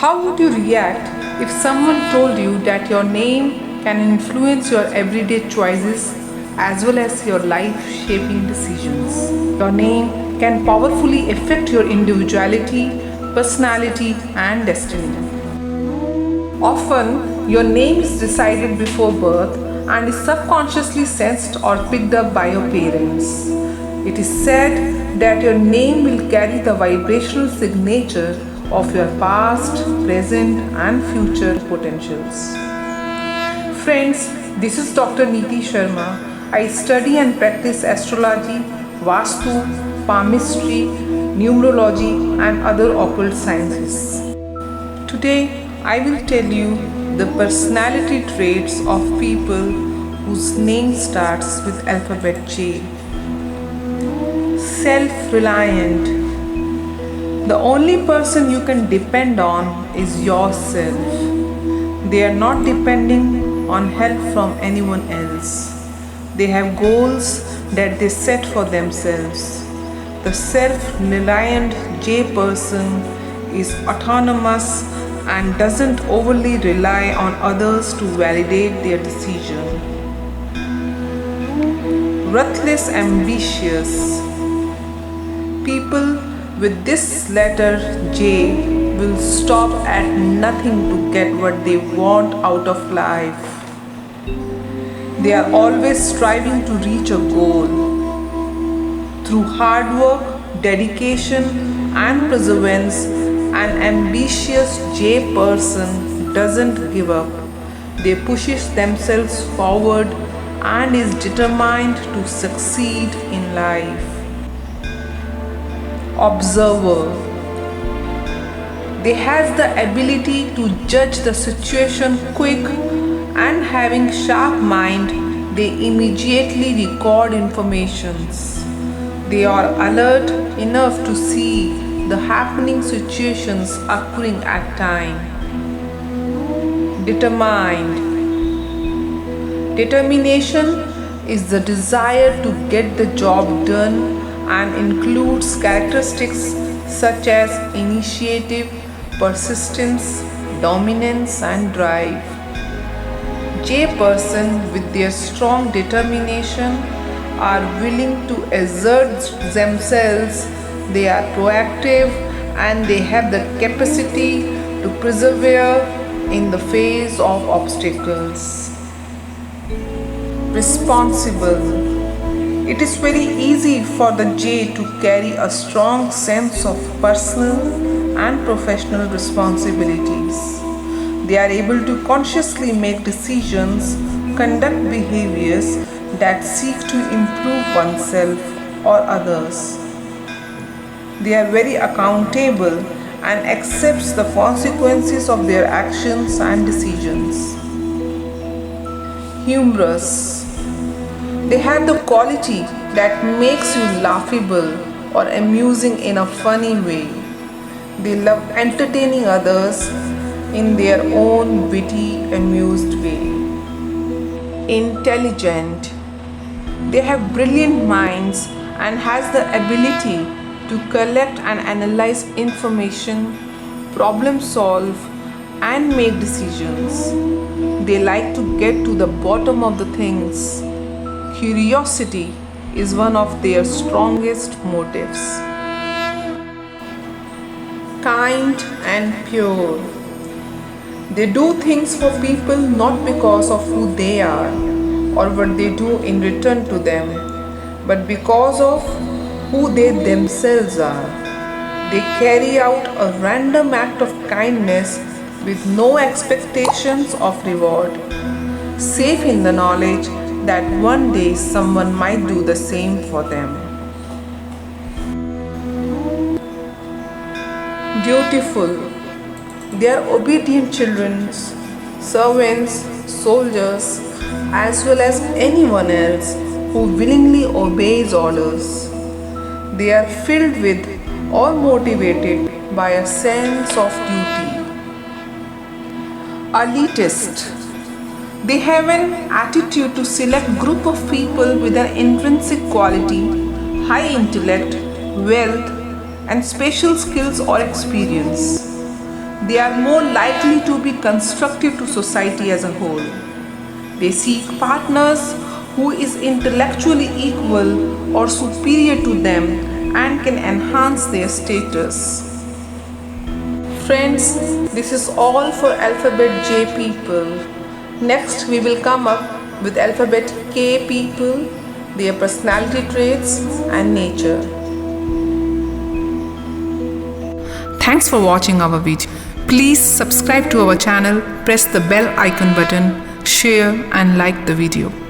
How would you react if someone told you that your name can influence your everyday choices as well as your life shaping decisions? Your name can powerfully affect your individuality, personality, and destiny. Often, your name is decided before birth and is subconsciously sensed or picked up by your parents. It is said that your name will carry the vibrational signature of your past, present, and future potentials. Friends, this is Dr. Neeti Sharma. I study and practice astrology, Vastu, palmistry, numerology, and other occult sciences. Today, I will tell you the personality traits of people whose name starts with alphabet J. Self-reliant. The only person you can depend on is yourself. They are not depending on help from anyone else. They have goals that they set for themselves. The self-reliant J person is autonomous and doesn't overly rely on others to validate their decision. Ruthless ambitious. People with this letter J will stop at nothing to get what they want out of life. They are always striving to reach a goal. Through hard work, dedication, and perseverance, an ambitious J person doesn't give up. They pushes themselves forward and is determined to succeed in life. Observer. They has the ability to judge the situation quick, and having sharp mind, they immediately record informations. They are alert enough to see the happening situations occurring at time. Determined. Determination is the desire to get the job done and includes characteristics such as initiative, persistence, dominance, and drive. J person with their strong determination are willing to exert themselves. They are proactive and they have the capacity to persevere in the face of obstacles. Responsible. It is very easy for the J to carry a strong sense of personal and professional responsibilities. They are able to consciously make decisions, conduct behaviors that seek to improve oneself or others. They are very accountable and accepts the consequences of their actions and decisions. Humorous. They have the quality that makes you laughable or amusing in a funny way. They love entertaining others in their own witty, amused way. Intelligent. They have brilliant minds and has the ability to collect and analyze information, problem solve, and make decisions. They like to get to the bottom of the things. Curiosity is one of their strongest motives. Kind and pure. They do things for people not because of who they are or what they do in return to them, but because of who they themselves are. They carry out a random act of kindness with no expectations of reward, safe in the knowledge that one day someone might do the same for them. Dutiful. They are obedient children, servants, soldiers, as well as anyone else who willingly obeys orders. They are filled with or motivated by a sense of duty. Elitist. They have an attitude to select group of people with an intrinsic quality, high intellect, wealth, and special skills or experience. they are more likely to be constructive to society as a whole. They seek partners who is intellectually equal or superior to them and can enhance their status. Friends, this is all for alphabet J people. Next, we will come up with alphabet K people, their personality traits and nature. Thanks for watching our video. Please subscribe to our channel, press the bell icon button, share and like the video.